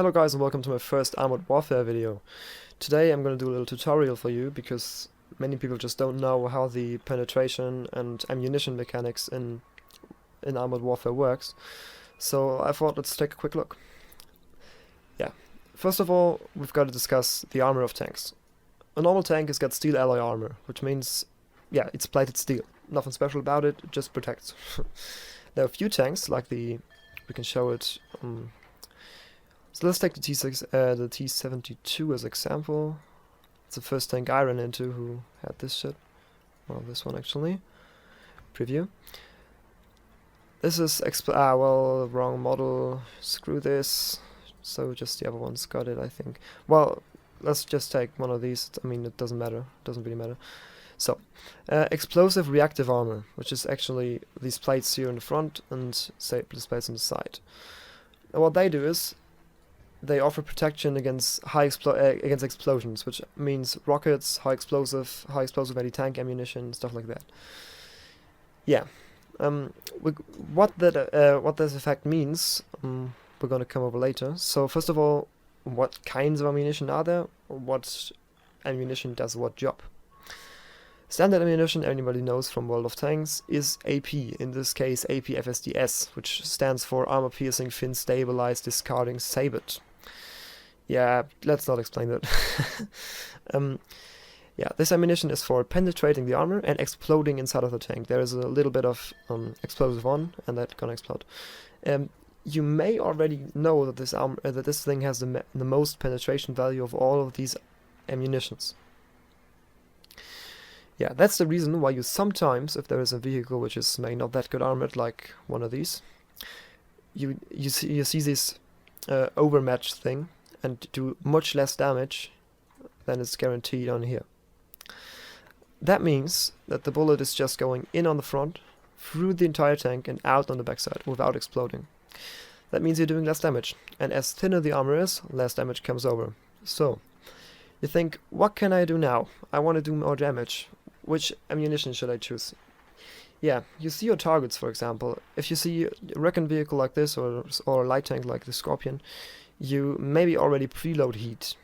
Hello guys and welcome to my first Armored Warfare video. Today I'm going to do a little tutorial for you because many people just don't know how the penetration and ammunition mechanics in Armored Warfare works. So I thought let's take a quick look. Yeah, first of all we've got to discuss the armor of tanks. A normal tank has got steel alloy armor, which means, yeah, it's plated steel. Nothing special about it, it just protects. There are a few tanks, like we can show it. So let's take the T-72 as example. It's the first tank I ran into who had this shit. Well, this one actually. Preview. This is well, wrong model. Screw this. So just the other one's got it, I think. Well, let's just take one of these. I mean, it doesn't matter. It doesn't really matter. So, explosive reactive armor, which is actually these plates here in the front and say this plates on the side. And what they do is they offer protection against against explosions, which means rockets, high explosive anti-tank ammunition, stuff like that. Yeah. What this effect means, we're gonna come over later. So first of all, what kinds of ammunition are there? What ammunition does what job? Standard ammunition, anybody knows from World of Tanks, is AP, in this case AP FSDS, which stands for Armor Piercing Fin Stabilized Discarding Sabot. Yeah, let's not explain that. Yeah, this ammunition is for penetrating the armor and exploding inside of the tank. There is a little bit of explosive on, and that's gonna explode. You may already know that this thing has the most penetration value of all of these ammunitions. Yeah, that's the reason why you sometimes, if there is a vehicle which is maybe not that good armored, like one of these, you see this overmatch thing and do much less damage than is guaranteed on here. That means that the bullet is just going in on the front, through the entire tank and out on the backside without exploding. That means you're doing less damage, and as thinner the armor is, less damage comes over. So, you think, what can I do now? I want to do more damage. Which ammunition should I choose? Yeah, you see your targets, for example. If you see a recon vehicle like this or a light tank like the Scorpion, you maybe already preload heat.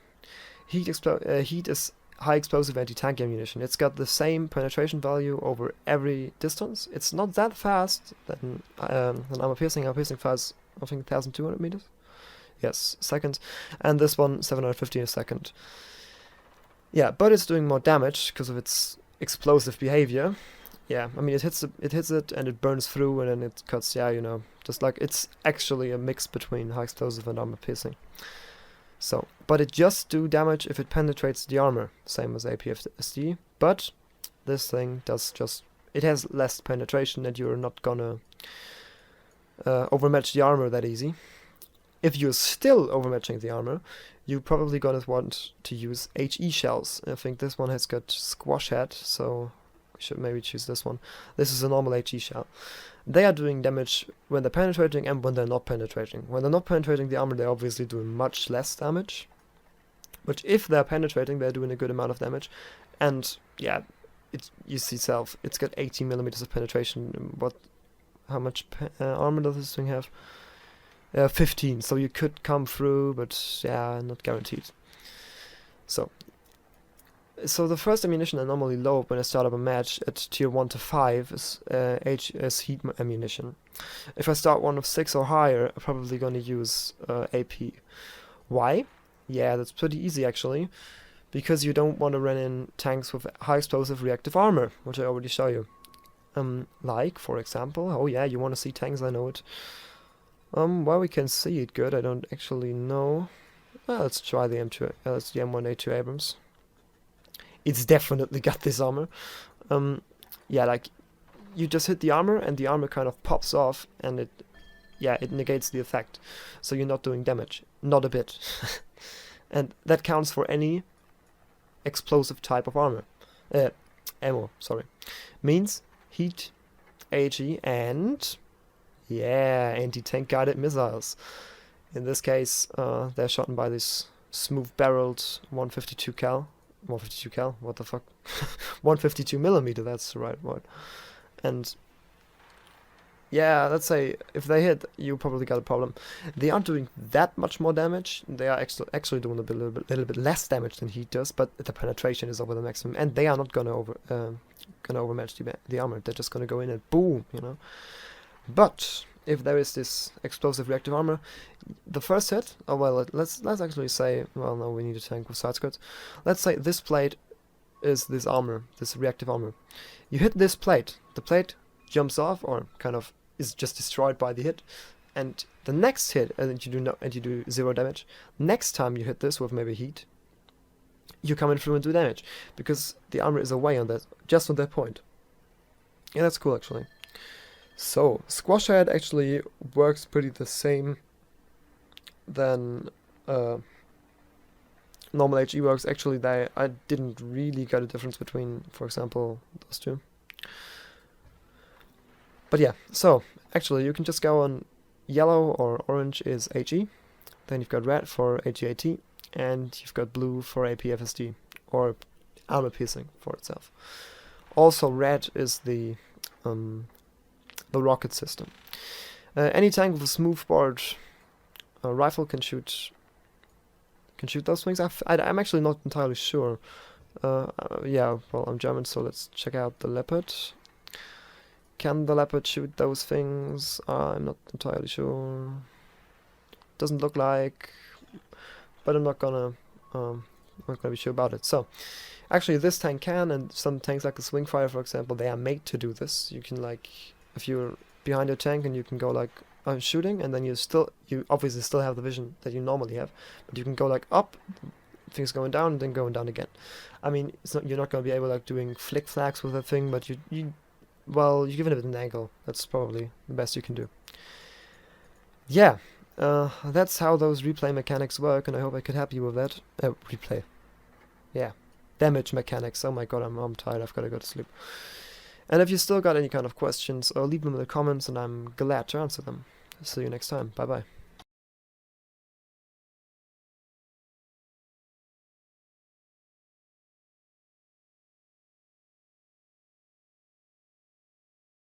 Heat is high explosive anti-tank ammunition. It's got the same penetration value over every distance. It's not that fast than armor piercing. Armor piercing fires, I think, 1,200 meters. Yes, seconds. And this one, 750 a second. Yeah, but it's doing more damage because of its explosive behavior. Yeah, I mean, it hits it and it burns through and then it cuts. Yeah, you know, just like it's actually a mix between high explosive and armor piercing. So, but it just do damage if it penetrates the armor, same as APFSD. But this thing does it has less penetration and you're not gonna overmatch the armor that easy. If you're still overmatching the armor, you're probably gonna want to use HE shells. I think this one has got squash head, so we should maybe choose this one. This is a normal HE shell. They are doing damage when they're penetrating and when they're not penetrating. When they're not penetrating the armor, they're obviously doing much less damage. But if they're penetrating, they're doing a good amount of damage. And yeah, you see self, it's got 18 millimeters of penetration. How much armor does this thing have? 15, so you could come through, but yeah, not guaranteed. So the first ammunition I normally load when I start up a match at tier 1 to 5 is heat ammunition. If I start one of 6 or higher, I'm probably gonna use AP. Why? Yeah, that's pretty easy actually, because you don't want to run in tanks with high explosive reactive armor, which I already show you. Like, for example, oh yeah, you want to see tanks, I know it. Well, we can see it good, I don't actually know. Well, let's try the M2, that's the M1A2 Abrams. It's definitely got this armor. Yeah, like, you just hit the armor and the armor kind of pops off and it negates the effect. So you're not doing damage. Not a bit. And that counts for any explosive type of armor. Ammo, sorry. Means heat, AG, and yeah, anti-tank guided missiles. In this case, they're shot by this smooth-barreled 152 cal. 152 cal? What the fuck? 152 millimeter, that's the right word. And yeah, let's say if they hit, you probably got a problem. They aren't doing that much more damage. They are actually doing little bit less damage than he does, but the penetration is over the maximum, and they are not gonna overmatch the armor. They're just gonna go in and boom, you know. But if there is this explosive reactive armor, the first hit. Oh well, let's actually say. Well, no, we need a tank with side skirts. Let's say this plate is this armor, this reactive armor. You hit this plate. The plate jumps off, or kind of is just destroyed by the hit, and the next hit, and you do 0 damage. Next time you hit this with maybe heat, you come in through and do damage, because the armor is away on that, just on that point. Yeah, that's cool actually. So squash head actually works pretty the same than normal HE works. Actually, I didn't really get a difference between, for example, those two. But yeah, so actually you can just go on yellow or orange is HE, then you've got red for HEAT, and you've got blue for APFSD, or armor piercing for itself. Also red is the rocket system. Any tank with a smoothbore rifle can shoot those things. I'm actually not entirely sure. Yeah, well, I'm German, so let's check out the Leopard. Can the Leopard shoot those things? I'm not entirely sure. Doesn't look like, but I'm not gonna be sure about it. So, actually, this tank can, and some tanks like the Swingfire, for example, they are made to do this. You can, like, if you're behind your tank and you can go like shooting, and then you obviously still have the vision that you normally have, but you can go like up, things going down, and then going down again. I mean, you're not going to be able like doing flick flags with that thing, but well, you give it an angle. That's probably the best you can do. Yeah, that's how those replay mechanics work, and I hope I could help you with that. Replay. Yeah, damage mechanics. Oh my god, I'm tired. I've got to go to sleep. And if you still got any kind of questions, leave them in the comments, and I'm glad to answer them. See you next time. Bye bye.